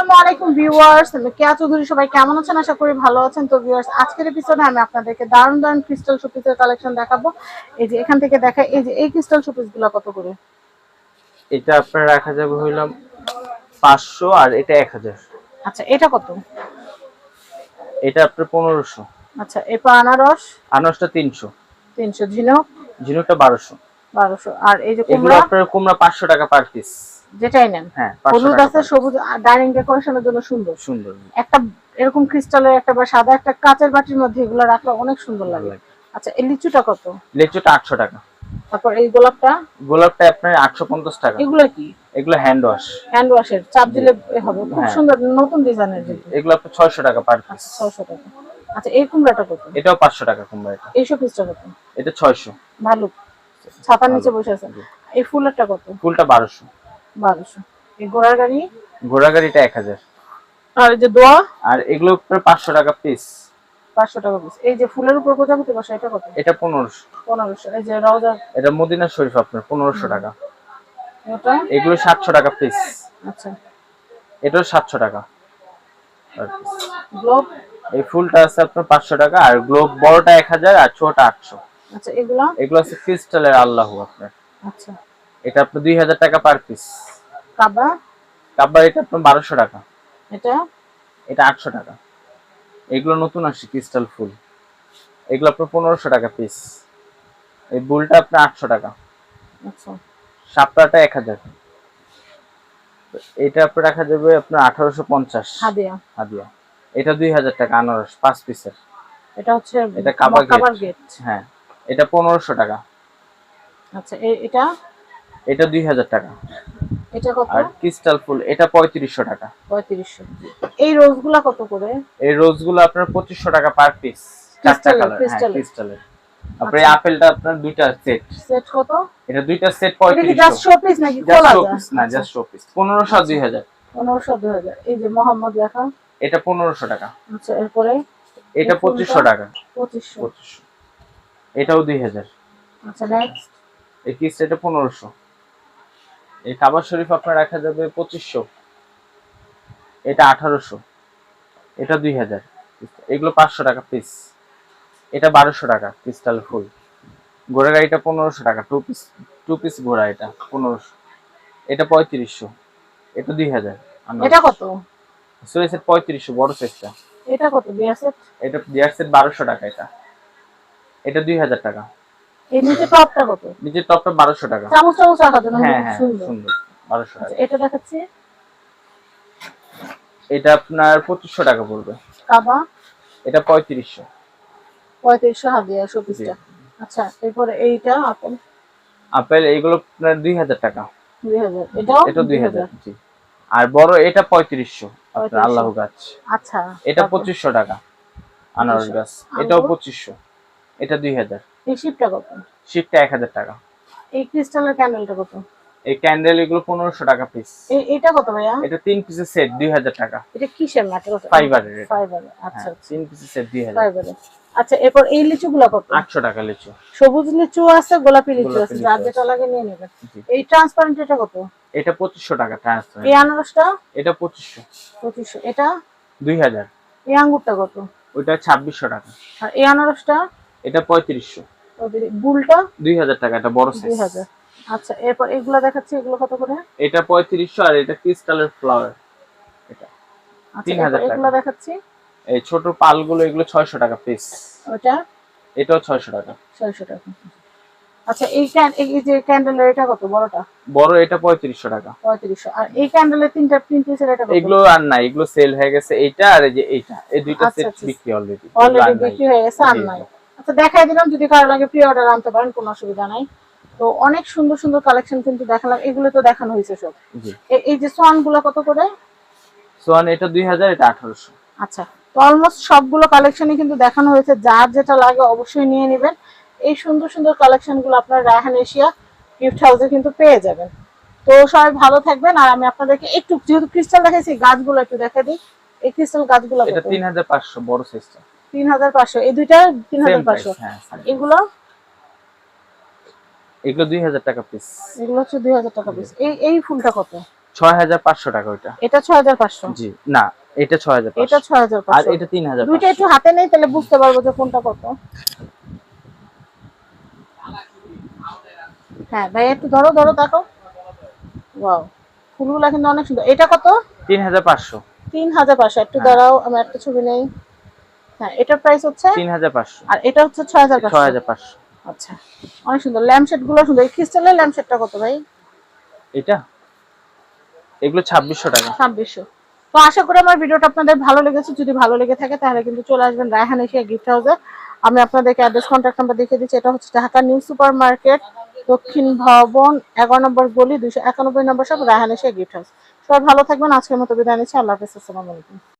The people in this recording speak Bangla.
আসসালামু আলাইকুম ভিউয়ার্স, আমি কেয়া চৌধুরী। সবাই কেমন আছেন? আশা করি ভালো আছেন। তো ভিউয়ার্স, আজকের এপিসোডে আমি আপনাদেরকে দারুণ দারুণ ক্রিস্টাল শোপিসের কালেকশন দেখাবো। এই যে এখান থেকে দেখাই, এই যে এই ক্রিস্টাল শোপিসগুলো কত করে? এটা আপনার রাখা যাবে হইলাম 500 আর এটা 1000। আচ্ছা, এটা কত? এটা আপনার 1500। আচ্ছা, এরপর আনারস আনারসটা 300। 300, ঝিনুক ঝিনুকটা 1200। 1200, আর এই যে এগুলো কুমড়া আপনার কুমড়া 500 টাকা পার পিস। যেটাই নেন। হ্যাঁ, 500 হলুদ টাকা আছে, পার পিস। সবুজ, ডাইনিং ডেকোরেশনের জন্য সুন্দর সুন্দর। একটা এরকম ক্রিস্টালের একটা বা সাদা একটা কাচের বাটির মধ্যে এগুলো রাখলে অনেক সুন্দর ভালো লাগে। লাগে। আচ্ছা, এই লিচুটা কত? লেচুটা 800 টাকা। তারপর এই গোলাপটা? গোলাপটা আপনার 850 টাকা। এগুলো কি? এগুলো হ্যান্ড ওয়াশ। হ্যান্ড ওয়াশের, চাপ দিলে হবে, খুব হ্যাঁ। সুন্দর নতুন ডিজাইনের। এগুলো আপনার 600 টাকা পার পিস। 600 টাকা। আচ্ছা, এই কুমড়াটা কত? এটাও 500 টাকা কুমড়া এটা। এই শোপিসটা কত? এটা 600। ভালো, ছাতার নিচে বসে আছেন। এই ফুলেরটা কত? ফুলটা 1200। 1200। এই ঘোড়ার গাড়ি? ঘোড়া গাড়িটা 1000। আর এই যে দোয়া? আর এগুলো আপনার 500 টাকা পিস। 500 টাকা পিস। এই যে ফুলের উপর প্রজাপতি বসা, এটা কত? এটা 1500। 1500। এই যে রওজা? এটা মদিনা শরীফ আপনার 1500 টাকা। এটা? এগুলো 700 টাকা পিস। আচ্ছা, এটাও 700 টাকা per piece। গ্লোব? এই ফুলটা আছে আপনার 500 টাকা, আর গ্লোব বড়টা 1000 আর ছোটটা 800। আচ্ছা, এগুলা? এগুলো আছে ক্রিস্টালের আল্লাহু আপনার। আচ্ছা, এটা আপনার 2000 টাকা পার পিস। কাবা? কাব্বা এটা আপনার 1200 টাকা। এটা? এটা 800 টাকা। এগুলো নতুন আসছে ক্রিস্টাল ফুল। এগুলো আপনার 1500 টাকা পিস। এই বুলটা আপনার 800 টাকা। আচ্ছা, শাপলাটা 1000। এটা আপনার রাখা যাবে আপনার 1850 হাদিয়া? হাদিয়া। এটা 2000 টাকা আনারস 5 পিসের। এটা হচ্ছে এটা কাবা কাবার গেট। গেট। হ্যাঁ, এটা 1500 টাকা। আচ্ছা, এটা? এটা 2000 টাকা। এটা কত? আর ক্রিস্টাল ফুল এটা 3500 টাকা। 3500। এই রোজগুলা কত করে? এই রোজগুলো আপনার 2500 টাকা পার পিস। চারটা ক্রিস্টালের? কালার। হ্যাঁ, ক্রিস্টালের? ক্রিস্টালের। আপনার এই আচ্ছা, আপেলটা আপনার দুইটা সেট। সেট কত? এটা দুইটা সেট এটা কি জাস্ট 3500। শো পিস নাকি জাস্ট খোলা শো যায়? পিস না, আচ্ছা, জাস্ট শো পিস। 1500 আর 2000। 1500, 2000। এই যে মোহাম্মদ লেখা? এটা 1500 টাকা। আচ্ছা, এরপরে? এটা এই ফুলটা? 2500 টাকা। 2500। 2500। এটাও 2000। আচ্ছা, নেক্সট? এই কিসটা এটা 1500। এই কাবা শরীফ আপনার রাখা যাবে 2500। এটা 1800। এটা 2000। এগুলো 500 টাকা পিস। এটা 1200 টাকা ক্রিস্টাল ফুল। ঘোড়া গাড়িটা 1500 টাকা। টু পিস ঘোড়া এটা 1500। এটা 3500। এটা 2000। এটা কত? সো এই সেট 3500 বড় সাইজটা। এটা কত বিয়ার সেট? এটা ডিয়ার সেট 1200 টাকা এটা। এটা 2000 টাকা। এই নিচে টপটা কত? নিচের টপটা 1200 টাকা। চামচ চামচ রাখার জন্য হ্যাঁ খুব হ্যাঁ, সুন্দর। সুন্দর। 1200 আচ্ছা, টাকা। এটা দেখাচ্ছি। এটা আপনার 2500 টাকা পড়বে। কাবা? এটা 3500। 3500 হাদিয়া শো জি। পিসটা। আচ্ছা, এরপরে এইটা আপেল? আপেল এইগুলো আপনার 2000 টাকা। 2000। এটাও এটা 2000। 2000। জি। আর বড় এটা 3500 আপনার 3500। আল্লাহু গাছ। আচ্ছা, এটা তারপর? 2500 টাকা আনারস 2500। গাছ। এটাও আঙ্গুর? 2500। এটা 2000। এই শিপটা কত? শিপটা 1000 টাকা। এই ক্রিস্টালের ক্যান্ডেলটা কত? এই ক্যান্ডেল এগুলো 1500 টাকা পিস। এটা কত ভাইয়া? এটা 3 পিসের সেট 2000 টাকা। এটা কিসের ম্যাটেরিয়াল? ফাইবারের এটা। ফাইবারের। আচ্ছা, হ্যাঁ, আচ্ছা, 3 পিসের সেট 2000। ফাইবারের। আচ্ছা, এরপর এই লিচুগুলা কত? 800 টাকা লিচু। সবুজ লিচু আছে, গোলাপি লিচু গোলাপি আছে, লিচু যার আছে। যেটা লাগে নিয়ে নেবেন। জি। এই ট্রান্সপারেন্ট এটা কত? এটা 2500 টাকা ট্রান্সফার। এই আনারসটা? এটা 2500। 2500। এটা? 2000। এই আঙ্গুরটা কত? ওইটা 2600 টাকা। আর এই আনারসটা? এটা 3500। বুলটা? 2000 টাকা এটা বড় সাইজ। 2000। আচ্ছা, এরপর এগুলা দেখাচ্ছি, এগুলো কত করে? এটা 3500 আর এটা ক্রিস্টালের ফ্লাওয়ার এটা আচ্ছা, 3000 টাকা। এগুলো দেখাচ্ছি। এই ছোট পালগুলো এগুলো 600 টাকা পিস। ওটা? এটাও 600 টাকা। 600 টাকা। আচ্ছা, এই যে ক্যান্ডেলের এটা কত বড়টা? বড় এটা 3500 টাকা। 3500। আর এই ক্যান্ডেলের তিন পিসের এটা কত? এগুলো আর নাই, এগুলো সেল হয়ে গেছে। এইটা আর এই যে এইটা, এই দুইটা আচ্ছা, সেট আচ্ছা, বিক্রি অলরেডি। অলরেডি বিক্রি হয়ে গেছে, আর নাই। আচ্ছা, দেখাই দিলাম, যদি কারো লাগে প্রি অর্ডার আনতে পারেন, কোনো অসুবিধা নাই। তো অনেক সুন্দর সুন্দর কালেকশন কিন্তু দেখালাম, এগুলো তো দেখানো হয়েছে সব। জি। এই যে সোয়ান গুলো কত করে? সোয়ান এটা 2000, এটা 1800। আচ্ছা, তো অলমোস্ট সবগুলো কালেকশনই কিন্তু দেখানো হয়েছে। যার যেটা লাগে অবশ্যই নিয়ে নেবেন। এই সুন্দর সুন্দর কালেকশন গুলো আপনার রায়হান এশিয়া গিফট হাউসে কিন্তু পেয়ে যাবেন। তো সবাই ভালো থাকবেন। আর আমি আপনাদেরকে একটু, যেহেতু ক্রিস্টাল দেখাইছি, গাছগুলো একটু দেখা দিই। এই ক্রিস্টাল গাছগুলো এটা কত? 3500 বড় সাইজটা। 3500। এই দুইটা সেম প্রাইস। 3500। হ্যাঁ, আর এগুলো? এগুলো 2000 টাকা পিস। এগুলো হচ্ছে 2000 টাকা পিস। এই ফুলটা কত? 6500 টাকা ওইটা। এটা 6500। জি না, এটা 6500, এটা 6500 আর এটা 3500। দুইটা একটু হাতে নেই তাহলে বুঝতে পারবো যে কোনটা কত। হ্যাঁ ভাই একটু ধরো ধরো দেখো, ওয়াও ফুলগুলা কিন্তু অনেক সুন্দর। এটা কত? 3500। 3500। একটু দাঁড়াও আমি একটা ছবি নেই। হ্যাঁ এটার প্রাইস হচ্ছে 3500, আর এটা হচ্ছে 6500। 6500। আচ্ছা অনেক সুন্দর ল্যাম্পশেড গুলো সুন্দর। এই ক্রিস্টালের ল্যাম্পশেডটা কত ভাই? এটা এগুলো 2600 টাকা। 2600। তো আশা করি আমার ভিডিওটা আপনাদের ভালো লেগেছে। যদি ভালো লেগে থাকে তাহলে কিন্তু চলে আসবেন রায়হান এশিয়া গিফট হাউসে। আমি আপনাদেরকে অ্যাড্রেস কন্ট্যাক্ট নাম্বার দেখিয়ে দিচ্ছি। এটা হচ্ছে ঢাকা নিউ সুপার মার্কেট, দক্ষিণ ভবন, 11 নম্বর গলি, 291 নম্বর সব, রায়হান এশিয়া গিফট হাউস। সবাই ভালো থাকবেন। আজকের মতো বিদায় নিচ্ছি। আল্লাহ হাফেজ। আসসালামু আলাইকুম।